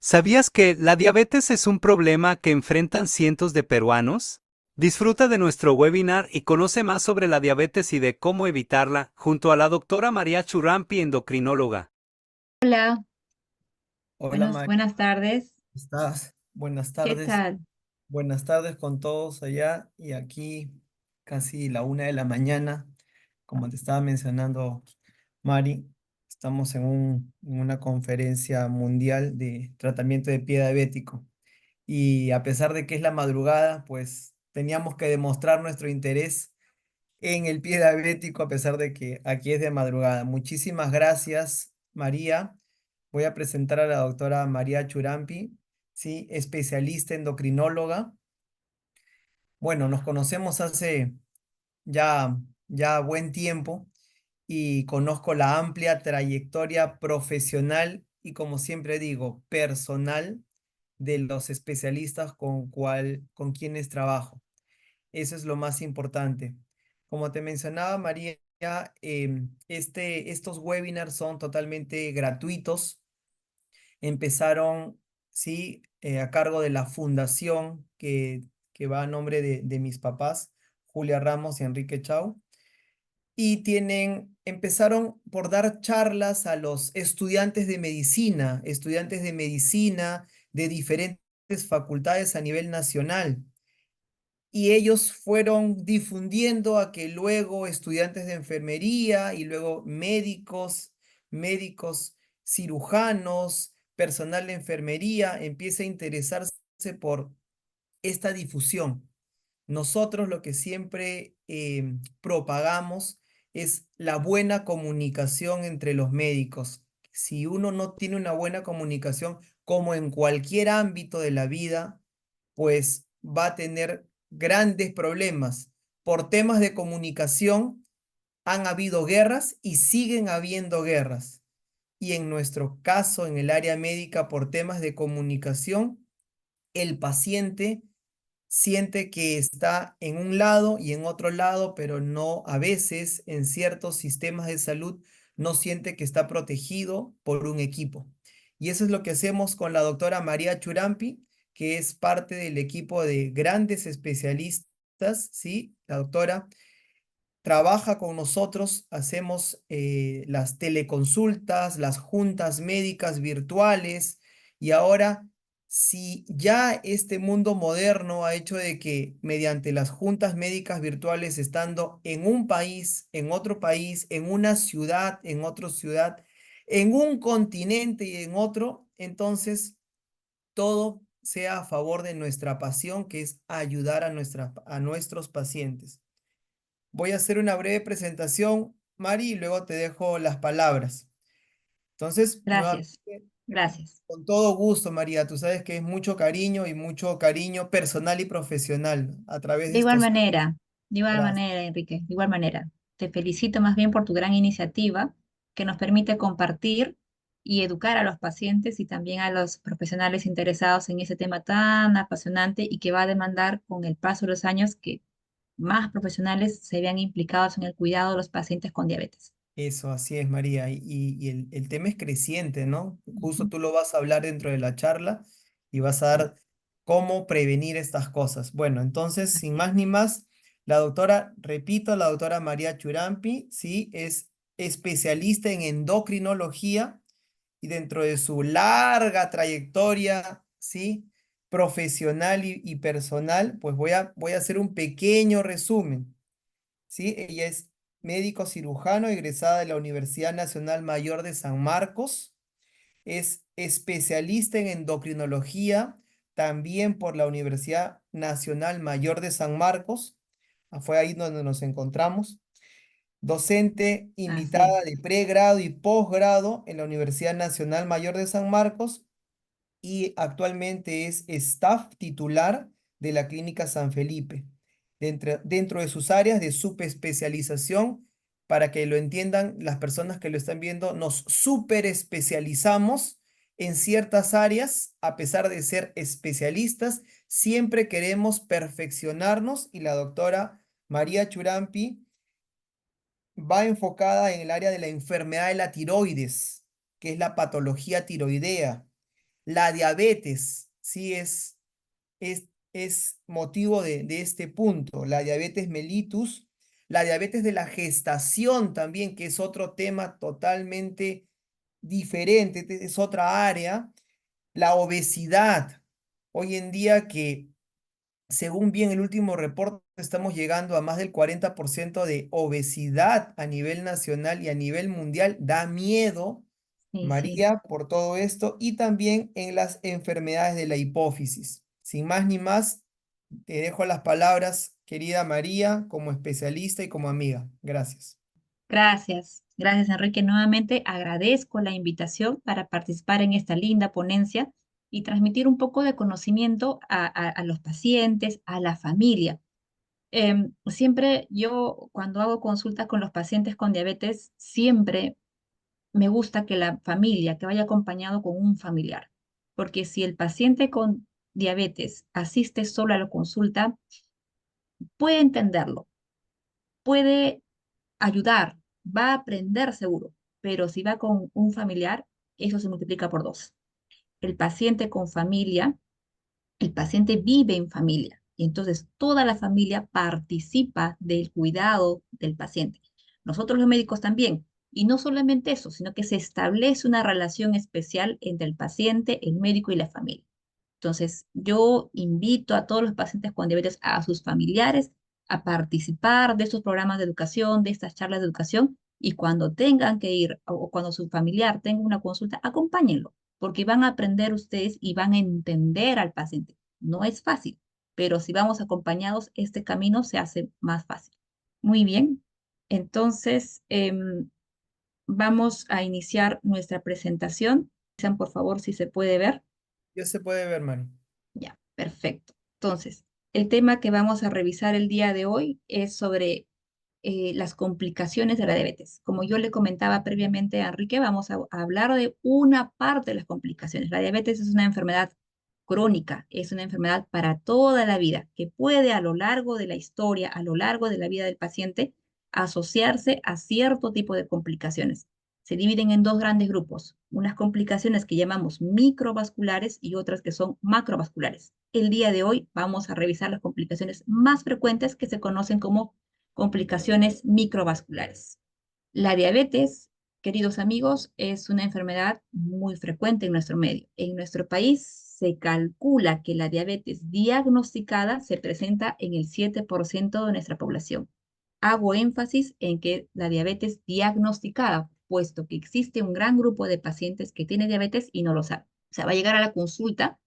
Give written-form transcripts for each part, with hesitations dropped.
¿Sabías que la diabetes es un problema que enfrentan cientos de peruanos? Disfruta de nuestro webinar y conoce más sobre la diabetes y de cómo evitarla junto a la doctora María Churampi, endocrinóloga. Hola, Hola María, buenas tardes. ¿cómo estás? Buenas ¿Qué tardes. tal? Buenas tardes con todos allá y aquí casi la 1 de la mañana. Como te estaba mencionando, Mari, estamos en una conferencia mundial de tratamiento de pie diabético. Y a pesar de que es la madrugada, pues teníamos que demostrar nuestro interés en el pie diabético a pesar de que aquí es de madrugada. Muchísimas gracias, María. Voy a presentar a la doctora María Churampi, ¿sí? Especialista endocrinóloga. Bueno, nos conocemos hace ya, ya buen tiempo y conozco la amplia trayectoria profesional y, como siempre digo, personal de los especialistas con quienes trabajo. Eso es lo más importante. Como te mencionaba, María, estos webinars son totalmente gratuitos. Empezaron, sí, a cargo de la fundación que va a nombre de mis papás, Julia Ramos y Enrique Chau. Y empezaron por dar charlas a los estudiantes de medicina de diferentes facultades a nivel nacional, y ellos fueron difundiendo a que luego estudiantes de enfermería y luego médicos cirujanos, personal de enfermería empiece a interesarse por esta difusión. Nosotros lo que siempre propagamos es la buena comunicación entre los médicos. Si uno no tiene una buena comunicación, como en cualquier ámbito de la vida, pues va a tener grandes problemas. Por temas de comunicación han habido guerras y siguen habiendo guerras. Y en nuestro caso, en el área médica, por temas de comunicación, el paciente siente que está en un lado y en otro lado, pero no, a veces en ciertos sistemas de salud no siente que está protegido por un equipo. Y eso es lo que hacemos con la doctora María Churampi, que es parte del equipo de grandes especialistas, ¿sí? La doctora trabaja con nosotros, hacemos las teleconsultas, las juntas médicas virtuales, y ahora, si ya este mundo moderno ha hecho de que mediante las juntas médicas virtuales, estando en un país, en otro país, en una ciudad, en otra ciudad, en un continente y en otro, entonces todo sea a favor de nuestra pasión, que es ayudar a nuestros pacientes. Voy a hacer una breve presentación, Mari, y luego te dejo las palabras. Entonces, Gracias, nuevamente, gracias. con todo gusto, María, tú sabes que es mucho cariño y mucho cariño personal y profesional a través de De igual estos manera, de igual años. manera, Enrique, de igual manera. Te felicito más bien por tu gran iniciativa que nos permite compartir y educar a los pacientes y también a los profesionales interesados en ese tema tan apasionante y que va a demandar con el paso de los años que más profesionales se vean implicados en el cuidado de los pacientes con diabetes. Eso, así es, María. Y el tema es creciente, ¿no? Justo Ujú. tú lo vas a hablar dentro de la charla y vas a dar cómo prevenir estas cosas. Bueno, entonces, sin Así es. más ni más, la doctora, repito, la doctora María Churampi, sí, es especialista en endocrinología, y dentro de su larga trayectoria, sí, profesional y personal, pues voy a hacer un pequeño resumen. ¿Sí? Ella es médico cirujano egresada de la Universidad Nacional Mayor de San Marcos. Es especialista en endocrinología también por la Universidad Nacional Mayor de San Marcos. Fue ahí donde nos encontramos. Docente Así invitada de es. pregrado y posgrado en la Universidad Nacional Mayor de San Marcos, y actualmente es staff titular de la Clínica San Felipe. Dentro de sus áreas de subespecialización, para que lo entiendan las personas que lo están viendo, nos super especializamos en ciertas áreas. A pesar de ser especialistas, siempre queremos perfeccionarnos, y la doctora María Churampi va enfocada en el área de la enfermedad de la tiroides, que es la patología tiroidea. La diabetes, sí es motivo de este punto. La diabetes mellitus, la diabetes de la gestación también, que es otro tema totalmente diferente, es otra área. La obesidad. Hoy en día que, según bien el último reporte, estamos llegando a más del 40% de obesidad a nivel nacional y a nivel mundial. Da miedo, Sí, sí. María, por todo esto y también en las enfermedades de la hipófisis. Sin más ni más, te dejo las palabras, querida María, como especialista y como amiga. Gracias. Gracias. Gracias, Enrique. Nuevamente agradezco la invitación para participar en esta linda ponencia y transmitir un poco de conocimiento a los pacientes, a la familia. Siempre yo, cuando hago consultas con los pacientes con diabetes, siempre me gusta que la familia, que vaya acompañado con un familiar, porque si el paciente con diabetes asiste solo a la consulta, puede entenderlo, puede ayudar, va a aprender seguro, pero si va con un familiar, eso se multiplica por dos. El paciente con familia, el paciente vive en familia, y entonces toda la familia participa del cuidado del paciente. Nosotros los médicos también. Y no solamente eso, sino que se establece una relación especial entre el paciente, el médico y la familia. Entonces, yo invito a todos los pacientes con diabetes, a sus familiares, a participar de estos programas de educación, de estas charlas de educación, y cuando tengan que ir o cuando su familiar tenga una consulta, acompáñenlo, porque van a aprender ustedes y van a entender al paciente. No es fácil, pero si vamos acompañados, este camino se hace más fácil. Muy bien, entonces vamos a iniciar nuestra presentación. Sean por favor si se puede ver. Ya se puede ver, María. Ya, perfecto. Entonces, el tema que vamos a revisar el día de hoy es sobre las complicaciones de la diabetes. Como yo le comentaba previamente a Enrique, vamos a hablar de una parte de las complicaciones. La diabetes es una enfermedad crónica, es una enfermedad para toda la vida, que puede a lo largo de la historia, a lo largo de la vida del paciente, asociarse a cierto tipo de complicaciones. Se dividen en dos grandes grupos, unas complicaciones que llamamos microvasculares y otras que son macrovasculares. El día de hoy vamos a revisar las complicaciones más frecuentes que se conocen como complicaciones microvasculares. La diabetes, queridos amigos, es una enfermedad muy frecuente en nuestro medio. En nuestro país se calcula que la diabetes diagnosticada se presenta en el 7% de nuestra población. Hago énfasis en que la diabetes diagnosticada, puesto que existe un gran grupo de pacientes que tiene diabetes y no lo sabe. O sea, va a llegar a la consulta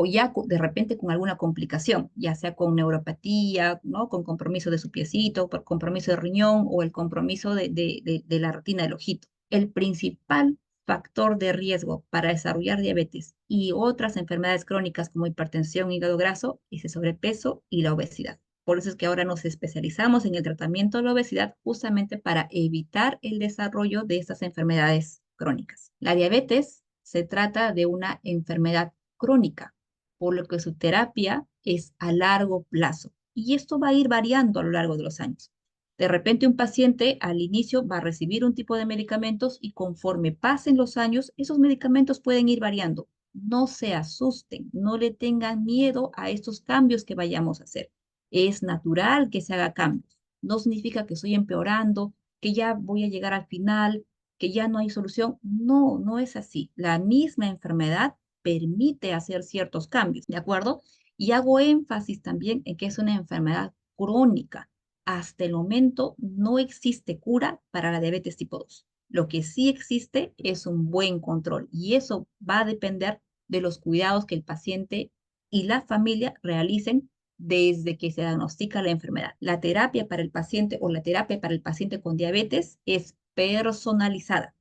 ya de repente con alguna complicación, ya sea con neuropatía, ¿no? Con compromiso de su piecito, por compromiso de riñón o el compromiso de la retina del ojito. El principal factor de riesgo para desarrollar diabetes y otras enfermedades crónicas como hipertensión, hígado graso, es el sobrepeso y la obesidad. Por eso es que ahora nos especializamos en el tratamiento de la obesidad justamente para evitar el desarrollo de estas enfermedades crónicas. La diabetes se trata de una enfermedad crónica, por lo que su terapia es a largo plazo. Y esto va a ir variando a lo largo de los años. De repente un paciente al inicio va a recibir un tipo de medicamentos y conforme pasen los años, esos medicamentos pueden ir variando. No se asusten, no le tengan miedo a estos cambios que vayamos a hacer. Es natural que se haga cambios. No significa que estoy empeorando, que ya voy a llegar al final, que ya no hay solución. No, no es así. La misma enfermedad permite hacer ciertos cambios, ¿de acuerdo? Y hago énfasis también en que es una enfermedad crónica. Hasta el momento no existe cura para la diabetes tipo 2. Lo que sí existe es un buen control y eso va a depender de los cuidados que el paciente y la familia realicen desde que se diagnostica la enfermedad. La terapia para el paciente o la terapia para el paciente con diabetes es personalizada.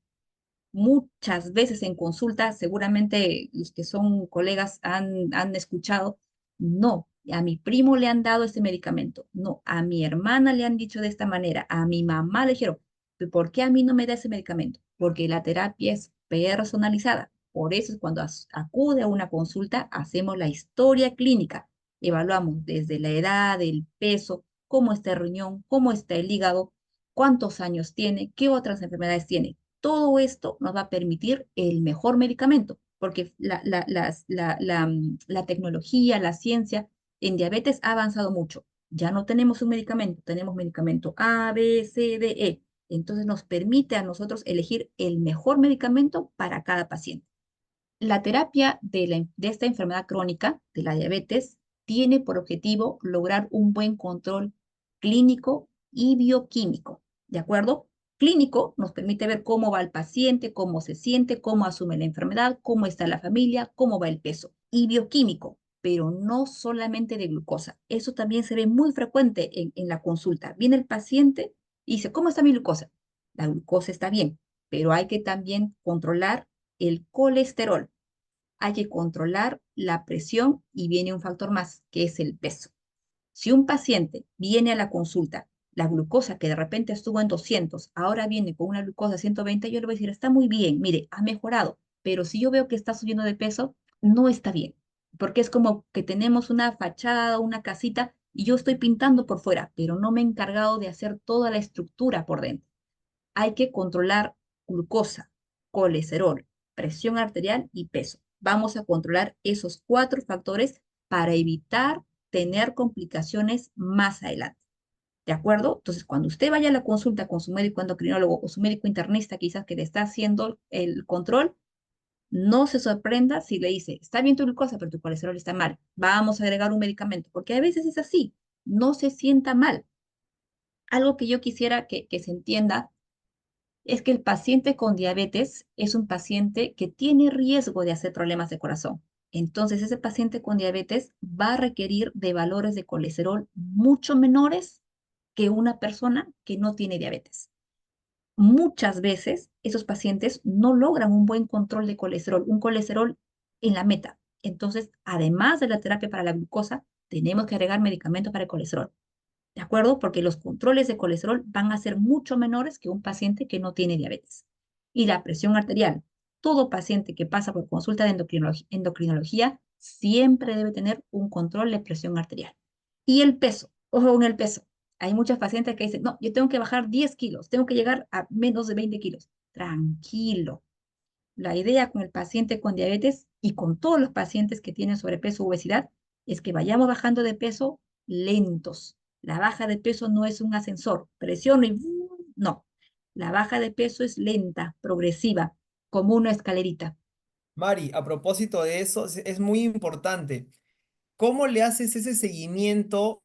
Muchas veces en consulta, seguramente los que son colegas han escuchado, no, a mi primo le han dado este medicamento, no, a mi hermana le han dicho de esta manera, a mi mamá le dijeron, ¿por qué a mí no me da ese medicamento? Porque la terapia es personalizada. Por eso es cuando acude a una consulta, hacemos la historia clínica, evaluamos desde la edad, el peso, cómo está el riñón, cómo está el hígado, cuántos años tiene, qué otras enfermedades tiene. Todo esto nos va a permitir el mejor medicamento. porque la tecnología, la ciencia en diabetes ha avanzado mucho. Ya no tenemos un medicamento, tenemos medicamento A, B, C, D, E. Entonces nos permite a nosotros elegir el mejor medicamento para cada paciente. La terapia de esta enfermedad crónica, de la diabetes, tiene por objetivo lograr un buen control clínico y bioquímico. ¿De acuerdo? Clínico nos permite ver cómo va el paciente, cómo se siente, cómo asume la enfermedad, cómo está la familia, cómo va el peso. Y bioquímico, pero no solamente de glucosa. Eso también se ve muy frecuente en la consulta. Viene el paciente y dice, ¿cómo está mi glucosa? La glucosa está bien, pero hay que también controlar el colesterol, hay que controlar la presión y viene un factor más, que es el peso. Si un paciente viene a la consulta, la glucosa que de repente estuvo en 200, ahora viene con una glucosa 120, yo le voy a decir, está muy bien, mire, ha mejorado, pero si yo veo que está subiendo de peso, no está bien, porque es como que tenemos una fachada, una casita, y yo estoy pintando por fuera, pero no me he encargado de hacer toda la estructura por dentro. Hay que controlar glucosa, colesterol, presión arterial y peso. Vamos a controlar esos 4 factores para evitar tener complicaciones más adelante. ¿De acuerdo? Entonces, cuando usted vaya a la consulta con su médico endocrinólogo o su médico internista, quizás que le está haciendo el control, no se sorprenda si le dice, está bien tu glucosa, pero tu colesterol está mal. Vamos a agregar un medicamento, porque a veces es así. No se sienta mal. Algo que yo quisiera que se entienda es que el paciente con diabetes es un paciente que tiene riesgo de hacer problemas de corazón. Entonces, ese paciente con diabetes va a requerir de valores de colesterol mucho menores que una persona que no tiene diabetes. Muchas veces esos pacientes no logran un buen control de colesterol, un colesterol en la meta. Entonces, además de la terapia para la glucosa, tenemos que agregar medicamentos para el colesterol. ¿De acuerdo? Porque los controles de colesterol van a ser mucho menores que un paciente que no tiene diabetes. Y la presión arterial. Todo paciente que pasa por consulta de endocrinología siempre debe tener un control de presión arterial. Y el peso. Ojo con el peso. Hay muchas pacientes que dicen, no, yo tengo que bajar 10 kilos, tengo que llegar a menos de 20 kilos. Tranquilo. La idea con el paciente con diabetes y con todos los pacientes que tienen sobrepeso o obesidad es que vayamos bajando de peso lentos. La baja de peso no es un ascensor, presiono y no. La baja de peso es lenta, progresiva, como una escalerita. Mari, a propósito de eso, es muy importante. ¿Cómo le haces ese seguimiento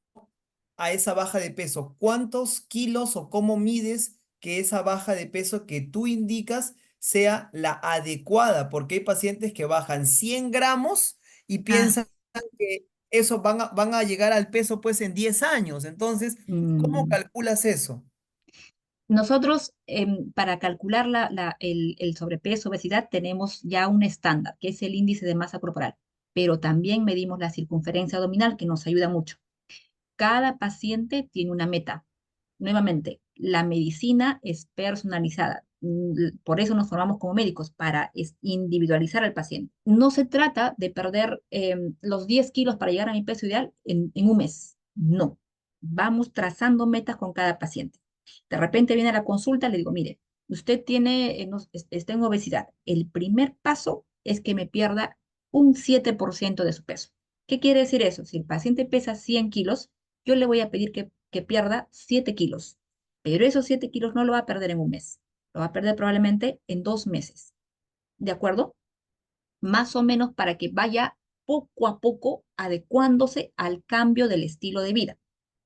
a esa baja de peso? ¿Cuántos kilos o cómo mides que esa baja de peso que tú indicas sea la adecuada? Porque hay pacientes que bajan 100 gramos y Ah, piensan que eso van a llegar al peso pues en 10 años. Entonces, ¿cómo mm, calculas eso? nosotros, para calcular el sobrepeso, obesidad, tenemos ya un estándar, que es el índice de masa corporal, pero también medimos la circunferencia abdominal, que nos ayuda mucho. Cada paciente tiene una meta. Nuevamente, la medicina es personalizada. Por eso nos formamos como médicos, para individualizar al paciente. No se trata de perder los 10 kilos para llegar a mi peso ideal en un mes. No. Vamos trazando metas con cada paciente. De repente viene a la consulta, le digo, mire, usted tiene, está en obesidad. El primer paso es que me pierda un 7% de su peso. ¿Qué quiere decir eso? Si el paciente pesa 100 kilos, yo le voy a pedir que pierda 7 kilos, pero esos 7 kilos no lo va a perder en un mes, lo va a perder probablemente en 2 meses, ¿de acuerdo? Más o menos para que vaya poco a poco adecuándose al cambio del estilo de vida.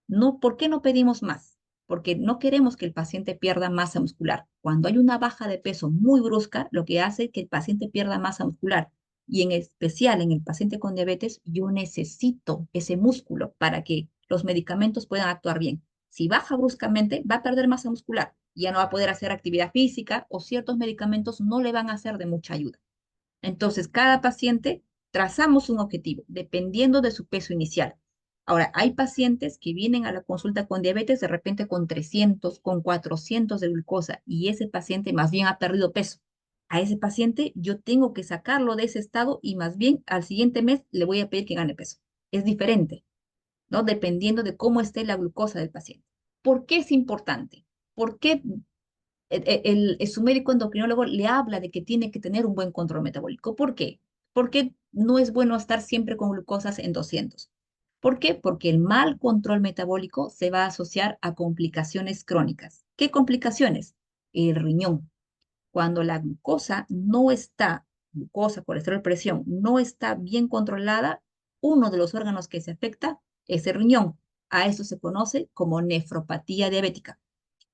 No, ¿por qué no pedimos más? Porque no queremos que el paciente pierda masa muscular. Cuando hay una baja de peso muy brusca, lo que hace es que el paciente pierda masa muscular. Y en especial en el paciente con diabetes, yo necesito ese músculo para que los medicamentos puedan actuar bien. Si baja bruscamente, va a perder masa muscular. Ya no va a poder hacer actividad física o ciertos medicamentos no le van a hacer de mucha ayuda. Entonces, cada paciente trazamos un objetivo dependiendo de su peso inicial. Ahora, hay pacientes que vienen a la consulta con diabetes de repente con 300, con 400 de glucosa y ese paciente más bien ha perdido peso. A ese paciente yo tengo que sacarlo de ese estado y más bien al siguiente mes le voy a pedir que gane peso. Es diferente, ¿no? Dependiendo de cómo esté la glucosa del paciente. ¿Por qué es importante? ¿Por qué su médico endocrinólogo le habla de que tiene que tener un buen control metabólico. ¿Por qué? Porque no es bueno estar siempre con glucosas en 200. ¿Por qué? Porque el mal control metabólico se va a asociar a complicaciones crónicas. ¿Qué complicaciones? El riñón. Cuando la glucosa no está, glucosa, colesterol, presión, no está bien controlada, uno de los órganos que se afecta es el riñón. A eso se conoce como nefropatía diabética.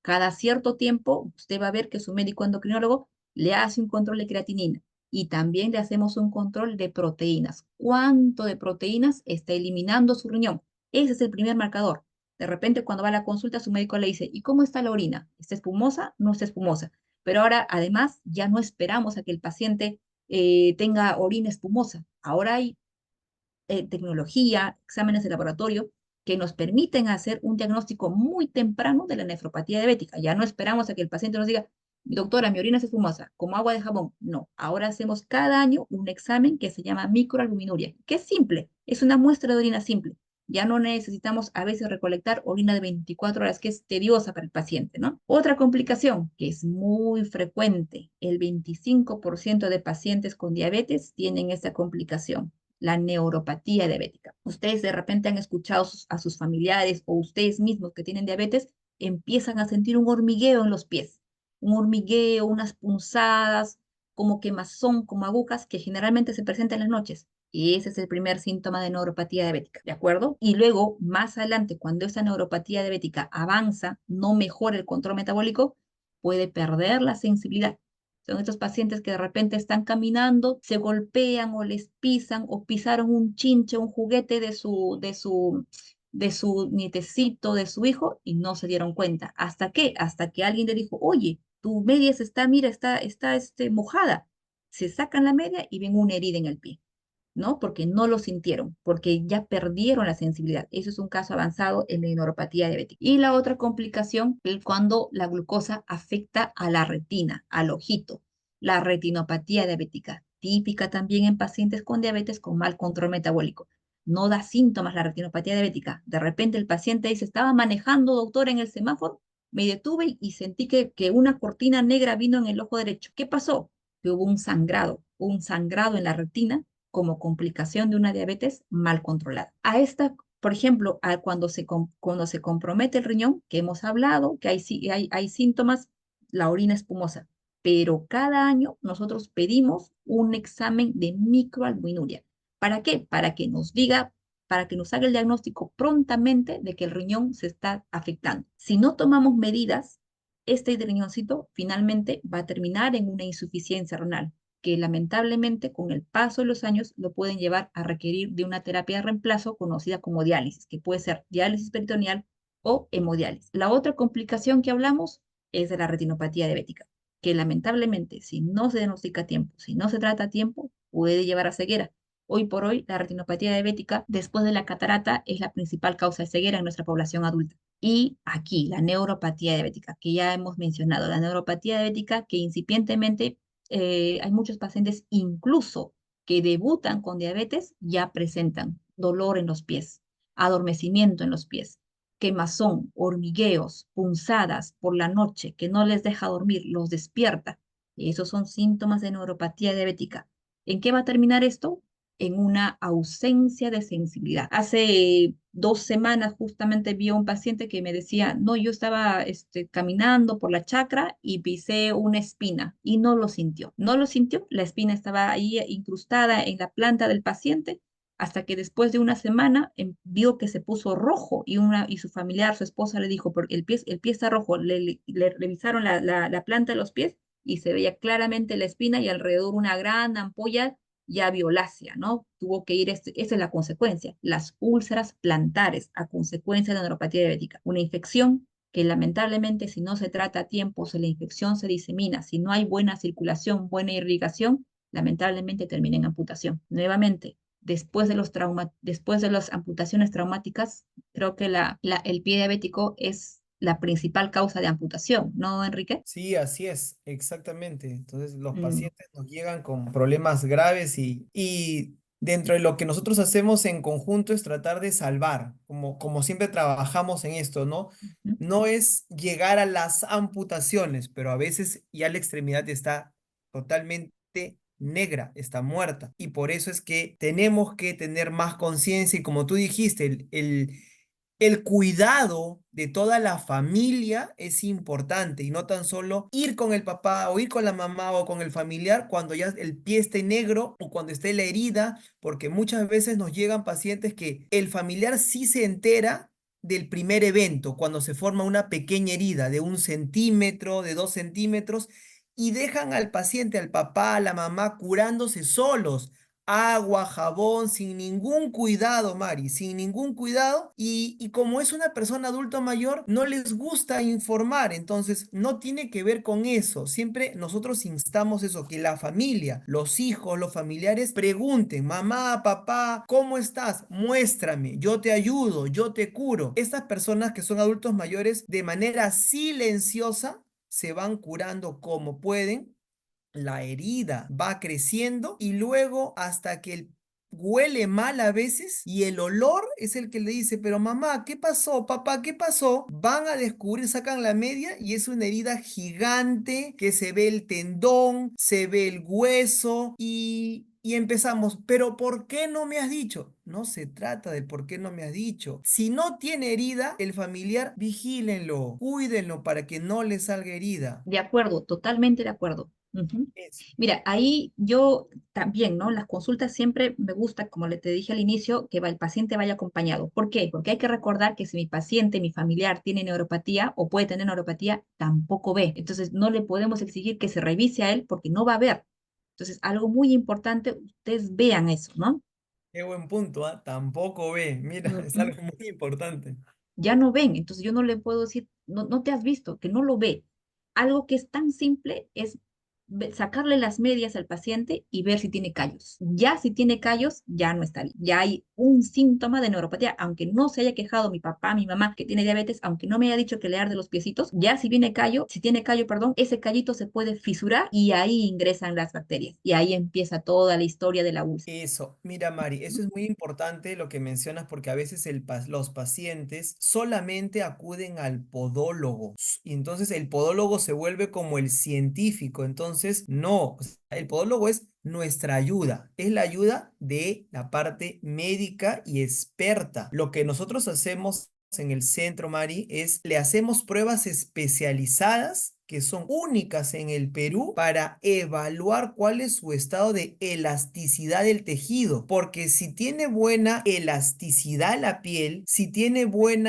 Cada cierto tiempo usted va a ver que su médico endocrinólogo le hace un control de creatinina y también le hacemos un control de proteínas. ¿Cuánto de proteínas está eliminando su riñón? Ese es el primer marcador. De repente, cuando va a la consulta, su médico le dice, ¿y cómo está la orina? ¿Está espumosa? No está espumosa. Pero ahora, además, ya no esperamos a que el paciente tenga orina espumosa. Ahora hay tecnología, exámenes de laboratorio que nos permiten hacer un diagnóstico muy temprano de la nefropatía diabética. Ya no esperamos a que el paciente nos diga, doctora, mi orina es espumosa, como agua de jabón. No, ahora hacemos cada año un examen que se llama microalbuminuria, que es simple, es una muestra de orina simple. Ya no necesitamos a veces recolectar orina de 24 horas, que es tediosa para el paciente, ¿no? Otra complicación que es muy frecuente, el 25% de pacientes con diabetes tienen esta complicación, la neuropatía diabética. Ustedes de repente han escuchado a sus familiares o ustedes mismos que tienen diabetes, empiezan a sentir un hormigueo en los pies, un hormigueo, unas punzadas, como quemazón, como agujas, que generalmente se presentan en las noches. Y ese es el primer síntoma de neuropatía diabética, ¿de acuerdo? Y luego, más adelante, cuando esa neuropatía diabética avanza, no mejora el control metabólico, puede perder la sensibilidad. Son estos pacientes que de repente están caminando, se golpean o les pisan o pisaron un chinche, un juguete de su nietecito, de su hijo, y no se dieron cuenta. ¿Hasta qué? Hasta que alguien le dijo, oye, tu media se está, mira, está mojada. Se sacan la media y ven una herida en el pie, ¿no? Porque no lo sintieron, porque ya perdieron la sensibilidad. Eso es un caso avanzado en la neuropatía diabética. Y la otra complicación es cuando la glucosa afecta a la retina, al ojito. La retinopatía diabética, típica también en pacientes con diabetes con mal control metabólico. No da síntomas la retinopatía diabética. De repente el paciente dice, estaba manejando, doctor, en el semáforo, me detuve y sentí que una cortina negra vino en el ojo derecho. ¿Qué pasó? Que hubo un sangrado en la retina como complicación de una diabetes mal controlada. A esta, por ejemplo, cuando se compromete el riñón, que hemos hablado, que hay síntomas, la orina espumosa, pero cada año nosotros pedimos un examen de microalbuminuria. ¿Para qué? Para que nos haga el diagnóstico prontamente de que el riñón se está afectando. Si no tomamos medidas, este riñoncito finalmente va a terminar en una insuficiencia renal, que lamentablemente con el paso de los años lo pueden llevar a requerir de una terapia de reemplazo conocida como diálisis, que puede ser diálisis peritoneal o hemodiálisis. La otra complicación que hablamos es de la retinopatía diabética, que lamentablemente si no se diagnostica a tiempo, si no se trata a tiempo, puede llevar a ceguera. Hoy por hoy, la retinopatía diabética, después de la catarata, es la principal causa de ceguera en nuestra población adulta. Y aquí, la neuropatía diabética, que ya hemos mencionado, la neuropatía diabética que incipientemente hay muchos pacientes incluso que debutan con diabetes, ya presentan dolor en los pies, adormecimiento en los pies, quemazón, hormigueos, punzadas por la noche que no les deja dormir, los despierta. Esos son síntomas de neuropatía diabética. ¿En qué va a terminar esto? En una ausencia de sensibilidad. Hace 2 semanas justamente vi a un paciente que me decía, no, yo estaba caminando por la chacra y pisé una espina y no lo sintió. No lo sintió, la espina estaba ahí incrustada en la planta del paciente hasta que después de una semana vio que se puso rojo y su familiar, su esposa le dijo, porque el pie está rojo, le revisaron la planta de los pies y se veía claramente la espina y alrededor una gran ampolla ya violácea, ¿no? Tuvo que ir, esa es la consecuencia, las úlceras plantares a consecuencia de la neuropatía diabética, una infección que lamentablemente si no se trata a tiempo, si la infección se disemina, si no hay buena circulación, buena irrigación, lamentablemente termina en amputación. Nuevamente, después de las amputaciones traumáticas, creo que el pie diabético es la principal causa de amputación, ¿no, Enrique? Sí, así es, exactamente. Entonces los Mm, pacientes nos llegan con problemas graves y Dentro de lo que nosotros hacemos en conjunto es tratar de salvar, como siempre trabajamos en esto, ¿no? Ujú. No es llegar a las amputaciones, pero a veces ya la extremidad está totalmente negra, está muerta. Y por eso es que tenemos que tener más conciencia y como tú dijiste, el cuidado de toda la familia es importante y no tan solo ir con el papá o ir con la mamá o con el familiar cuando ya el pie esté negro o cuando esté la herida, porque muchas veces nos llegan pacientes que el familiar sí se entera del primer evento, cuando se forma una pequeña herida de 1 centímetro, de 2 centímetros, y dejan al paciente, al papá, a la mamá curándose solos agua, jabón, sin ningún cuidado, Mari, sin ningún cuidado. Y como es una persona adulto mayor, no les gusta informar, entonces no tiene que ver con eso. Siempre nosotros instamos eso, que la familia, los hijos, los familiares pregunten, mamá, papá, ¿cómo estás? Muéstrame, yo te ayudo, yo te curo. Estas personas que son adultos mayores, de manera silenciosa, se van curando como pueden, la herida va creciendo y luego hasta que huele mal a veces y el olor es el que le dice, pero mamá, ¿qué pasó? Papá, ¿qué pasó? Van a descubrir, sacan la media y es una herida gigante que se ve el tendón, se ve el hueso y empezamos, pero ¿por qué no me has dicho? No se trata de por qué no me has dicho. Si no tiene herida, el familiar, vigílenlo, cuídenlo para que no le salga herida. De acuerdo, totalmente de acuerdo. Ujú. Es. Mira, ahí yo también, ¿no? Las consultas siempre me gusta, como le te dije al inicio, que el paciente vaya acompañado. ¿Por qué? Porque hay que recordar que si mi paciente, mi familiar tiene neuropatía o puede tener neuropatía, tampoco ve. Entonces, no le podemos exigir que se revise a él porque no va a ver. Entonces, algo muy importante, ustedes vean eso, ¿no? Qué buen punto, ¿ah? Tampoco ve. Mira, es Ujú. algo muy importante. Ya no ven, entonces yo no le puedo decir, no, no te has visto, que no lo ve. Algo que es tan simple es sacarle las medias al paciente y ver si tiene callos. Ya si tiene callos, ya no está bien. Ya hay un síntoma de neuropatía, aunque no se haya quejado mi papá, mi mamá, que tiene diabetes, aunque no me haya dicho que le arde los piecitos, ya si viene callo, si tiene callo, perdón, ese callito se puede fisurar y ahí ingresan las bacterias. Y ahí empieza toda la historia de la úlcera. Eso, mira, Mari, eso es muy importante lo que mencionas porque a veces los pacientes solamente acuden al podólogo y entonces el podólogo se vuelve como el científico. Entonces, no, o sea, el podólogo es nuestra ayuda, es la ayuda de la parte médica y experta. Lo que nosotros hacemos en el centro, Mari, es le hacemos pruebas especializadas que son únicas en el Perú para evaluar cuál es su estado de elasticidad del tejido, porque si tiene buena elasticidad la piel, si tiene buen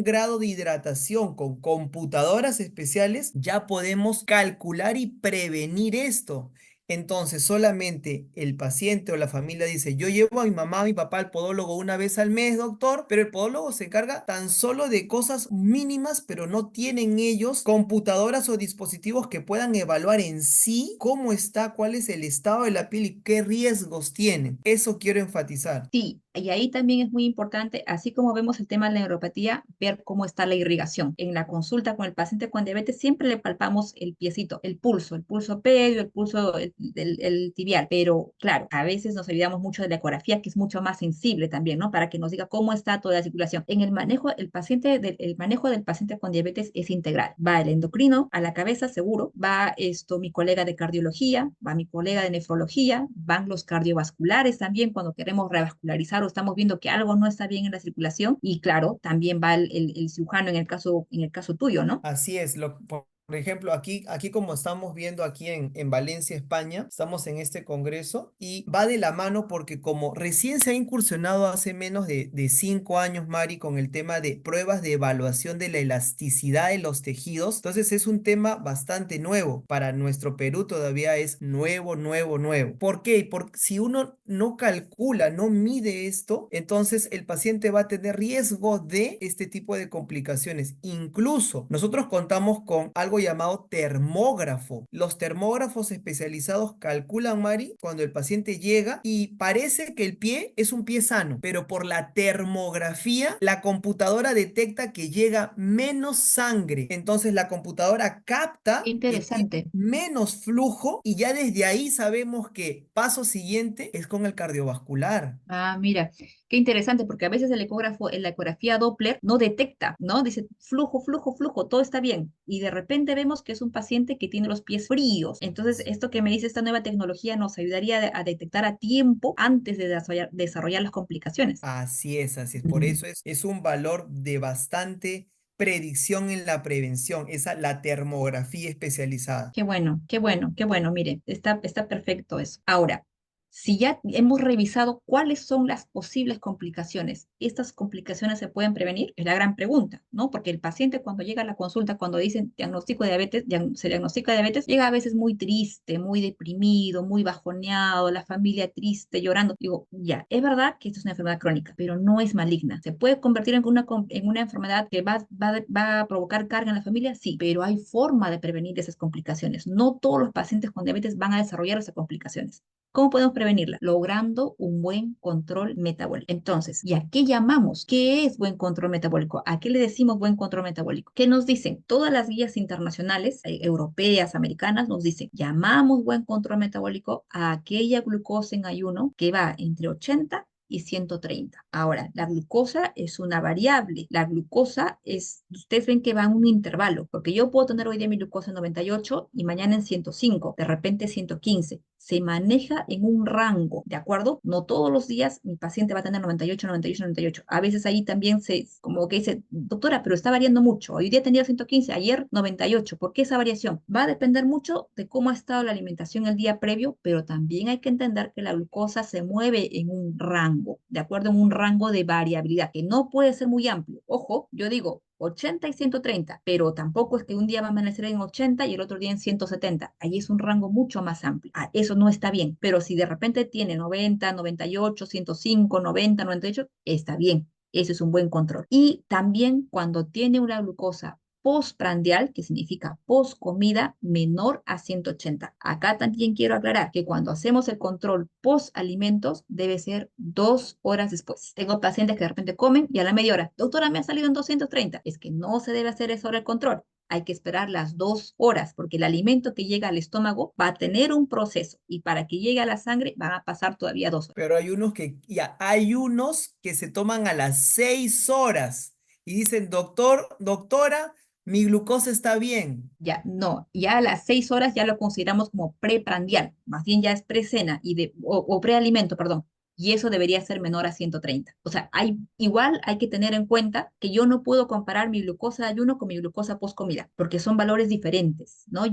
grado de hidratación con computadoras especiales, ya podemos calcular y prevenir esto. Entonces, solamente el paciente o la familia dice, yo llevo a mi mamá, a mi papá al podólogo una vez al mes, doctor, pero el podólogo se encarga tan solo de cosas mínimas, pero no tienen ellos computadoras o dispositivos que puedan evaluar en sí cómo está, cuál es el estado de la piel y qué riesgos tiene. Eso quiero enfatizar. Sí, y ahí también es muy importante, así como vemos el tema de la neuropatía, ver cómo está la irrigación. En la consulta con el paciente con diabetes siempre le palpamos el piecito, el pulso pedio, el pulso el tibial, pero claro, a veces nos olvidamos mucho de la ecografía, que es mucho más sensible también, ¿no? Para que nos diga cómo está toda la circulación. En el manejo, el manejo del paciente con diabetes es integral. Va el endocrino a la cabeza, seguro, va mi colega de cardiología, va mi colega de nefrología, van los cardiovasculares también cuando queremos revascularizar o estamos viendo que algo no está bien en la circulación y claro, también va el cirujano en el caso tuyo, ¿no? Así es, por ejemplo, aquí como estamos viendo aquí en Valencia, España, estamos en este congreso y va de la mano porque como recién se ha incursionado hace menos de 5 años, Mari, con el tema de pruebas de evaluación de la elasticidad de los tejidos, entonces es un tema bastante nuevo. Para nuestro Perú todavía es nuevo, nuevo, nuevo. ¿Por qué? Porque si uno no calcula, no mide esto, entonces el paciente va a tener riesgo de este tipo de complicaciones. Incluso nosotros contamos con algo algo llamado termógrafo. Los termógrafos especializados calculan, Mari, cuando el paciente llega y parece que el pie es un pie sano, pero por la termografía, la computadora detecta que llega menos sangre. Entonces la computadora Qué capta que tiene interesante. menos flujo y ya desde ahí sabemos que paso siguiente es con el cardiovascular. Ah, mira, qué interesante, porque a veces el ecógrafo, en la ecografía Doppler no detecta, ¿no? Dice flujo, flujo, flujo, todo está bien. Y de repente vemos que es un paciente que tiene los pies fríos. Entonces, esto que me dice esta nueva tecnología nos ayudaría a detectar a tiempo antes de desarrollar las complicaciones. Así es, así es. Por Mm. eso es un valor de bastante predicción en la prevención, la termografía especializada. Qué bueno, qué bueno, qué bueno. Mire, está perfecto eso. Ahora, si ya hemos revisado cuáles son las posibles complicaciones, ¿estas complicaciones se pueden prevenir? Es la gran pregunta, ¿no? Porque el paciente cuando llega a la consulta, cuando dicen diagnóstico de diabetes, se diagnostica diabetes, llega a veces muy triste, muy deprimido, muy bajoneado, la familia triste, llorando. Digo, ya, es verdad que esto es una enfermedad crónica, pero no es maligna. ¿Se puede convertir en una enfermedad que va a provocar carga en la familia? Sí, pero hay forma de prevenir esas complicaciones. No todos los pacientes con diabetes van a desarrollar esas complicaciones. ¿Cómo podemos prevenirla? Logrando un buen control metabólico. Entonces, ¿y a qué llamamos? ¿Qué es buen control metabólico? ¿A qué le decimos buen control metabólico? ¿Qué nos dicen? Todas las guías internacionales, europeas, americanas, nos dicen, llamamos buen control metabólico a aquella glucosa en ayuno que va entre 80 y 130. Ahora, la glucosa es una variable. La glucosa es, ustedes ven que va en un intervalo, porque yo puedo tener hoy día mi glucosa en 98 y mañana en 105, de repente 115. Se maneja en un rango, ¿de acuerdo? No todos los días mi paciente va a tener 98, 98, 98. A veces ahí también como que dice, doctora, pero está variando mucho. Hoy día tenía 115, ayer 98. ¿Por qué esa variación? Va a depender mucho de cómo ha estado la alimentación el día previo, pero también hay que entender que la glucosa se mueve en un rango, ¿de acuerdo? En un rango de variabilidad que no puede ser muy amplio. Ojo, yo digo 80 y 130, pero tampoco es que un día va a amanecer en 80 y el otro día en 170. Ahí es un rango mucho más amplio. Ah, eso no está bien, pero si de repente tiene 90, 98, 105, 90, 98, está bien. Ese es un buen control. Y también cuando tiene una glucosa postprandial, que significa post comida, menor a 180. Acá también quiero aclarar que cuando hacemos el control post alimentos debe ser 2 horas después. Tengo pacientes que de repente comen y a la media hora, doctora, me ha salido en 230. Es que no se debe hacer eso hora el control. Hay que esperar las 2 horas porque el alimento que llega al estómago va a tener un proceso y para que llegue a la sangre van a pasar todavía 2 horas. Pero hay unos que se toman a las 6 horas y dicen, doctor, doctora, mi glucosa está bien. Ya, no, ya a las 6 horas ya lo consideramos como preprandial, más bien ya es precena o prealimento, perdón, y eso debería ser menor a 130. O sea, igual hay que tener en cuenta que yo no puedo comparar mi glucosa de ayuno con mi glucosa post comida, porque son valores diferentes, ¿no?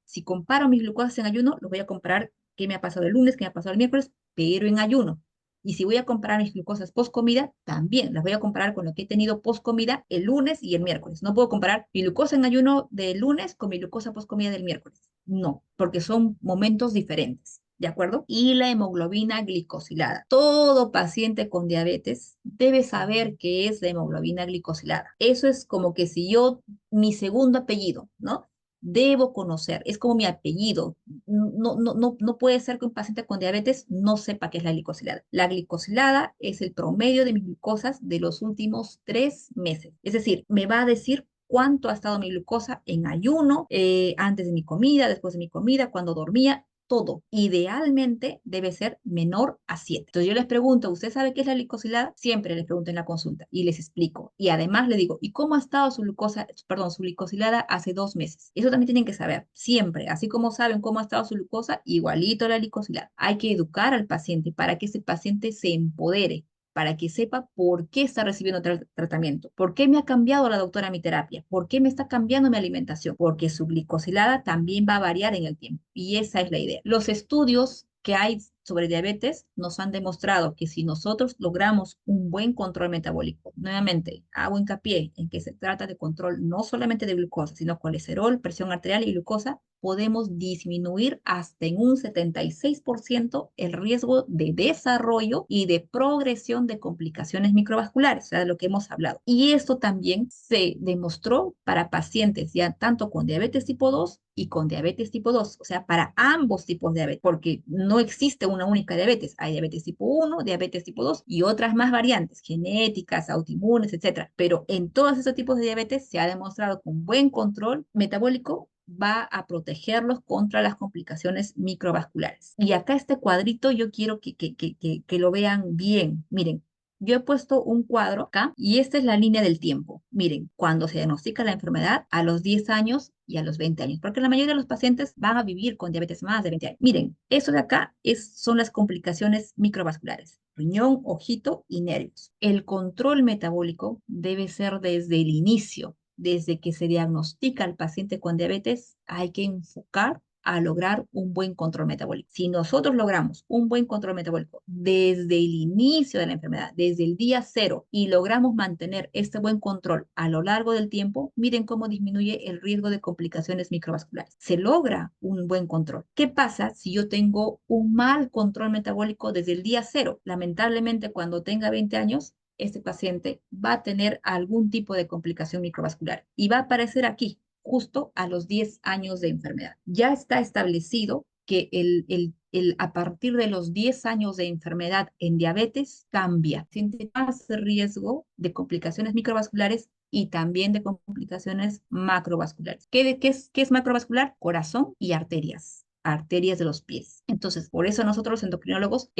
Si comparo mis glucosas en ayuno, los voy a comparar qué me ha pasado el lunes, qué me ha pasado el miércoles, pero en ayuno. Y si voy a comparar mis glucosas post comida, también las voy a comparar con lo que he tenido post comida el lunes y el miércoles. No puedo comparar mi glucosa en ayuno del lunes con mi glucosa post comida del miércoles. No, porque son momentos diferentes. ¿De acuerdo? Y la hemoglobina glicosilada. Todo paciente con diabetes debe saber qué es la hemoglobina glicosilada. Eso es como que si yo, mi segundo apellido, ¿no? Debo conocer, es como mi apellido. No puede ser que un paciente con diabetes no sepa qué es la glicosilada. La glicosilada es el promedio de mis glucosas de los últimos 3 meses. Es decir, me va a decir cuánto ha estado mi glucosa en ayuno, antes de mi comida, después de mi comida, cuando dormía, todo. Idealmente debe ser menor a 7. Entonces yo les pregunto, ¿usted sabe qué es la glicosilada? Siempre les pregunto en la consulta y les explico. Y además le digo, ¿y cómo ha estado su glucosa, perdón, su glicosilada hace 2 meses? Eso también tienen que saber, siempre. Así como saben cómo ha estado su glucosa, igualito la glicosilada. Hay que educar al paciente para que ese paciente se empodere, para que sepa por qué está recibiendo tratamiento, por qué me ha cambiado la doctora mi terapia, por qué me está cambiando mi alimentación, porque su glicosilada también va a variar en el tiempo y esa es la idea. Los estudios que hay sobre diabetes nos han demostrado que si nosotros logramos un buen control metabólico, nuevamente hago hincapié en que se trata de control no solamente de glucosa, sino colesterol, presión arterial y glucosa, podemos disminuir hasta en un 76% el riesgo de desarrollo y de progresión de complicaciones microvasculares, o sea, de lo que hemos hablado. Y esto también se demostró para pacientes ya tanto con diabetes tipo 2 y con diabetes tipo 2, o sea, para ambos tipos de diabetes, porque no existe una única diabetes. Hay diabetes tipo 1, diabetes tipo 2 y otras más variantes, genéticas, autoinmunes, etcétera. Pero en todos esos tipos de diabetes se ha demostrado con buen control metabólico va a protegerlos contra las complicaciones microvasculares. Y acá este cuadrito yo quiero que lo vean bien. Miren, yo he puesto un cuadro acá y esta es la línea del tiempo. Miren, cuando se diagnostica la enfermedad a los 10 años y a los 20 años, porque la mayoría de los pacientes van a vivir con diabetes más de 20 años. Miren, eso de acá son las complicaciones microvasculares, riñón, ojito y nervios. El control metabólico debe ser desde el inicio, desde que se diagnostica al paciente con diabetes, hay que enfocar a lograr un buen control metabólico. Si nosotros logramos un buen control metabólico desde el inicio de la enfermedad, desde el día cero, y logramos mantener este buen control a lo largo del tiempo, miren cómo disminuye el riesgo de complicaciones microvasculares. Se logra un buen control. ¿Qué pasa si yo tengo un mal control metabólico desde el día cero? Lamentablemente, cuando tenga 20 años, este paciente va a tener algún tipo de complicación microvascular y va a aparecer aquí, justo a los 10 años de enfermedad. Ya está establecido que a partir de los 10 años de enfermedad en diabetes cambia, tiene más riesgo de complicaciones microvasculares y también de complicaciones macrovasculares. ¿Qué es macrovascular? Corazón y arterias de los pies. Entonces, por eso nosotros los endocrinólogos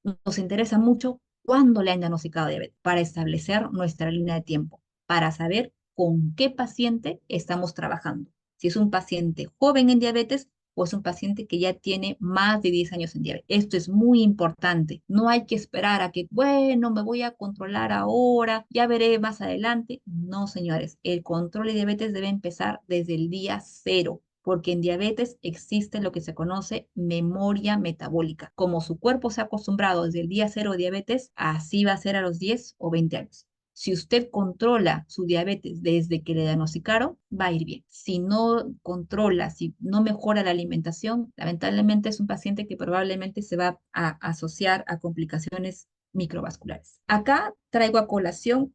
nos interesa mucho cuándo le han diagnosticado diabetes, para establecer nuestra línea de tiempo, para saber con qué paciente estamos trabajando. Si es un paciente joven en diabetes o es un paciente que ya tiene más de 10 años en diabetes. Esto es muy importante. No hay que esperar a que, bueno, me voy a controlar ahora, ya veré más adelante. No, señores, el control de diabetes debe empezar desde el día cero, porque en diabetes existe lo que se conoce memoria metabólica. Como su cuerpo se ha acostumbrado desde el día cero de diabetes, así va a ser a los 10 o 20 años. Si usted controla su diabetes desde que le diagnosticaron, va a ir bien. Si no controla, si no mejora la alimentación, lamentablemente es un paciente que probablemente se va a asociar a complicaciones microvasculares. Acá traigo a colación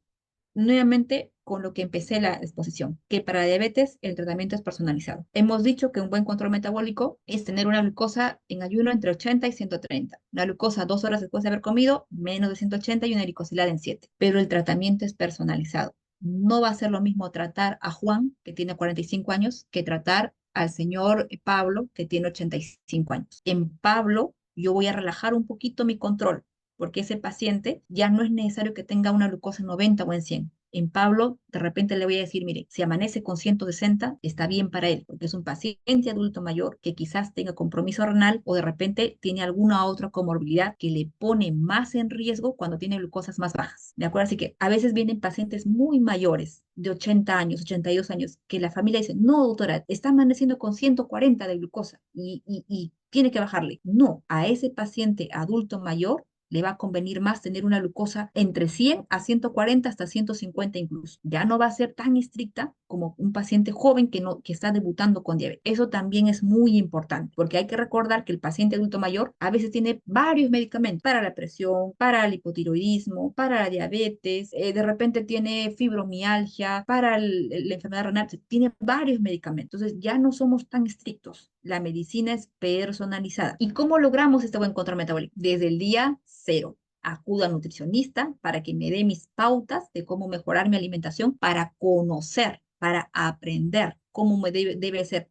nuevamente con lo que empecé la exposición, que para diabetes el tratamiento es personalizado. Hemos dicho que un buen control metabólico es tener una glucosa en ayuno entre 80 y 130. Una glucosa 2 horas después de haber comido, menos de 180 y una glicosilada en 7. Pero el tratamiento es personalizado. No va a ser lo mismo tratar a Juan, que tiene 45 años, que tratar al señor Pablo, que tiene 85 años. En Pablo, yo voy a relajar un poquito mi control, porque ese paciente ya no es necesario que tenga una glucosa en 90 o en 100. En Pablo, de repente le voy a decir, mire, si amanece con 160, está bien para él, porque es un paciente adulto mayor que quizás tenga compromiso renal o de repente tiene alguna otra comorbilidad que le pone más en riesgo cuando tiene glucosas más bajas. ¿De acuerdo? Así que a veces vienen pacientes muy mayores, de 80 años, 82 años, que la familia dice, no, doctora, está amaneciendo con 140 de glucosa y tiene que bajarle. No, a ese paciente adulto mayor le va a convenir más tener una glucosa entre 100 a 140 hasta 150 incluso. Ya no va a ser tan estricta como un paciente joven que está debutando con diabetes. Eso también es muy importante, porque hay que recordar que el paciente adulto mayor a veces tiene varios medicamentos para la presión, para el hipotiroidismo, para la diabetes, de repente tiene fibromialgia, para la enfermedad renal, tiene varios medicamentos. Entonces ya no somos tan estrictos. La medicina es personalizada. ¿Y cómo logramos este buen control metabólico? Desde el día cero. Acudo al nutricionista para que me dé mis pautas de cómo mejorar mi alimentación, para conocer, para aprender cómo debe ser.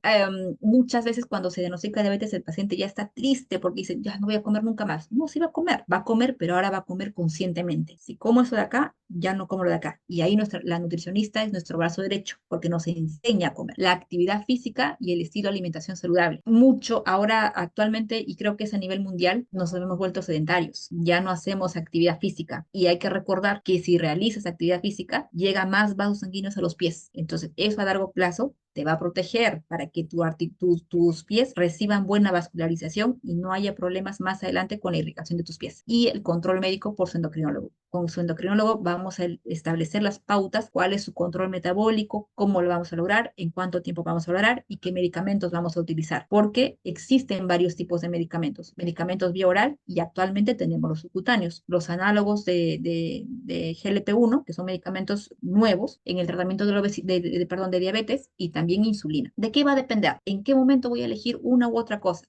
Muchas veces cuando se diagnostica diabetes el paciente ya está triste porque dice, ya no voy a comer nunca más. No, sí va a comer, pero ahora va a comer conscientemente. Si como eso de acá, ya no como lo de acá. Y ahí la nutricionista es nuestro brazo derecho porque nos enseña a comer. La actividad física y el estilo de alimentación saludable. Mucho ahora actualmente, y creo que es a nivel mundial, nos hemos vuelto sedentarios. Ya no hacemos actividad física. Y hay que recordar que si realizas actividad física, llega más vasos sanguíneos a los pies. Entonces, eso a largo plazo te va a proteger para que tus pies reciban buena vascularización y no haya problemas más adelante con la irrigación de tus pies. Y el control médico por su endocrinólogo. Con su endocrinólogo vamos a establecer las pautas, cuál es su control metabólico, cómo lo vamos a lograr, en cuánto tiempo vamos a lograr y qué medicamentos vamos a utilizar. Porque existen varios tipos de medicamentos. Medicamentos vía oral y actualmente tenemos los subcutáneos, los análogos de GLP-1, que son medicamentos nuevos en el tratamiento de diabetes y también insulina. ¿De qué va a depender? ¿En qué momento voy a elegir una u otra cosa?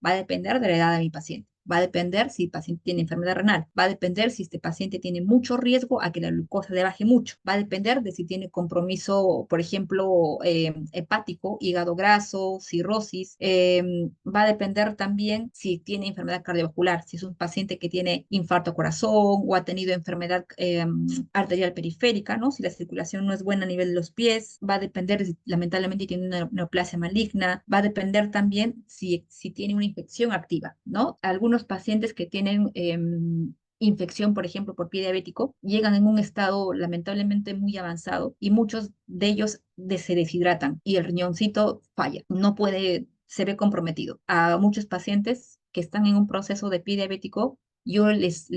Va a depender de la edad de mi paciente. Va a depender si el paciente tiene enfermedad renal. Va a depender si este paciente tiene mucho riesgo a que la glucosa le baje mucho. Va a depender de si tiene compromiso, por ejemplo, hepático, hígado graso, cirrosis. Va a depender también si tiene enfermedad cardiovascular, si es un paciente que tiene infarto corazón o ha tenido enfermedad arterial periférica, ¿no? Si la circulación no es buena a nivel de los pies. Va a depender si lamentablemente tiene una neoplasia maligna. Va a depender también si tiene una infección activa, ¿no? Algunos pacientes que tienen infección, por ejemplo, por pie diabético, llegan en un estado lamentablemente muy avanzado y muchos de ellos se deshidratan y el riñoncito falla, no puede, se ve comprometido. A muchos pacientes que están en un proceso de pie diabético, yo les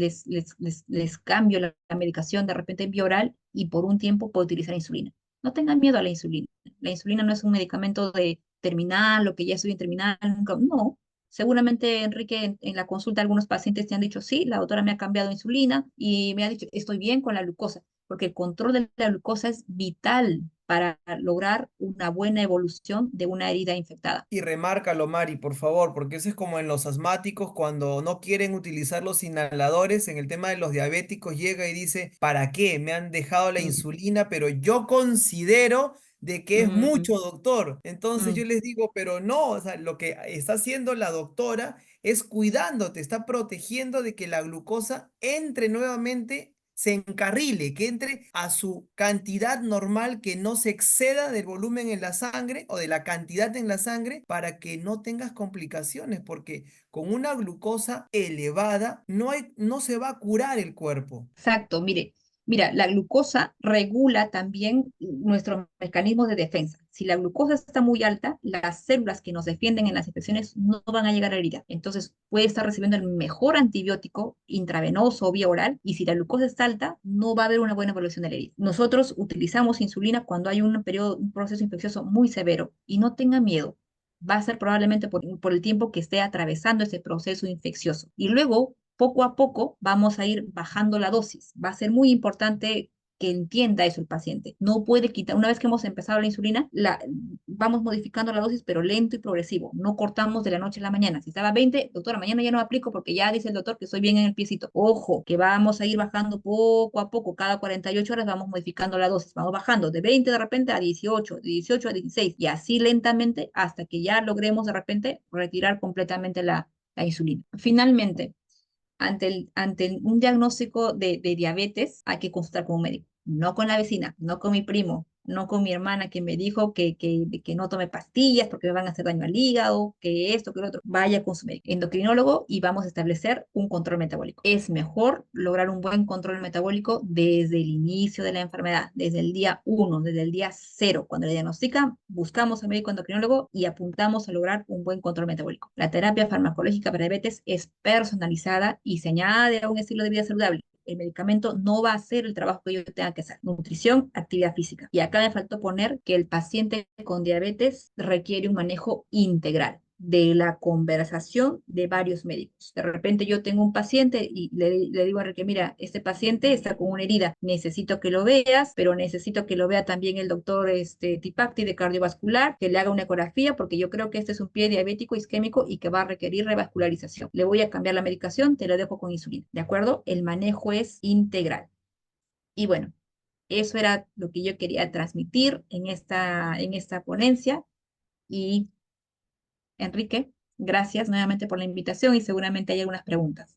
cambio la medicación de repente en vía oral y por un tiempo puedo utilizar insulina. No tengan miedo a la insulina. La insulina no es un medicamento de terminal o que ya estoy en terminal, nunca, no. Seguramente, Enrique, en la consulta algunos pacientes te han dicho, sí, la doctora me ha cambiado insulina y me ha dicho, estoy bien con la glucosa, porque el control de la glucosa es vital para lograr una buena evolución de una herida infectada. Y remárcalo, Mari, por favor, porque eso es como en los asmáticos cuando no quieren utilizar los inhaladores. En el tema de los diabéticos llega y dice, ¿para qué? Me han dejado la Mm, insulina, pero yo considero de que es mm, mucho, doctor. Entonces yo mm. les digo, pero no, o sea, lo que está haciendo la doctora es cuidándote, está protegiendo de que la glucosa entre nuevamente, se encarrile, que entre a su cantidad normal, que no se exceda del volumen en la sangre o de la cantidad en la sangre para que no tengas complicaciones, porque con una glucosa elevada no se va a curar el cuerpo. Exacto, mira, la glucosa regula también nuestros mecanismos de defensa. Si la glucosa está muy alta, las células que nos defienden en las infecciones no van a llegar a la herida. Entonces puede estar recibiendo el mejor antibiótico intravenoso o vía oral y si la glucosa está alta, no va a haber una buena evolución de la herida. Nosotros utilizamos insulina cuando hay un proceso infeccioso muy severo y no tenga miedo. Va a ser probablemente por el tiempo que esté atravesando ese proceso infeccioso. Y luego poco a poco vamos a ir bajando la dosis. Va a ser muy importante que entienda eso el paciente. No puede quitar, una vez que hemos empezado la insulina, vamos modificando la dosis, pero lento y progresivo. No cortamos de la noche a la mañana. Si estaba 20, doctora, mañana ya no aplico porque ya dice el doctor que estoy bien en el piecito. Ojo, que vamos a ir bajando poco a poco. Cada 48 horas vamos modificando la dosis. Vamos bajando de 20 de repente a 18, de 18 a 16 y así lentamente hasta que ya logremos de repente retirar completamente la insulina. Finalmente, un diagnóstico de diabetes, hay que consultar con un médico, no con la vecina, no con mi primo, no con mi hermana que me dijo que no tome pastillas porque me van a hacer daño al hígado, que esto, que lo otro. Vaya con su médico, endocrinólogo y vamos a establecer un control metabólico. Es mejor lograr un buen control metabólico desde el inicio de la enfermedad, desde el día 1, desde el día 0. Cuando le diagnostican, buscamos al médico endocrinólogo y apuntamos a lograr un buen control metabólico. La terapia farmacológica para diabetes es personalizada y se añade a un estilo de vida saludable. El medicamento no va a hacer el trabajo que yo tenga que hacer. Nutrición, actividad física. Y acá me faltó poner que el paciente con diabetes requiere un manejo integral de la conversación de varios médicos. De repente yo tengo un paciente y le digo a Enrique, mira, este paciente está con una herida, necesito que lo veas, pero necesito que lo vea también el doctor Tipacti de cardiovascular, que le haga una ecografía, porque yo creo que este es un pie diabético isquémico y que va a requerir revascularización. Le voy a cambiar la medicación, te lo dejo con insulina, ¿de acuerdo? El manejo es integral. Y bueno, eso era lo que yo quería transmitir en esta ponencia. Y Enrique, gracias nuevamente por la invitación y seguramente hay algunas preguntas.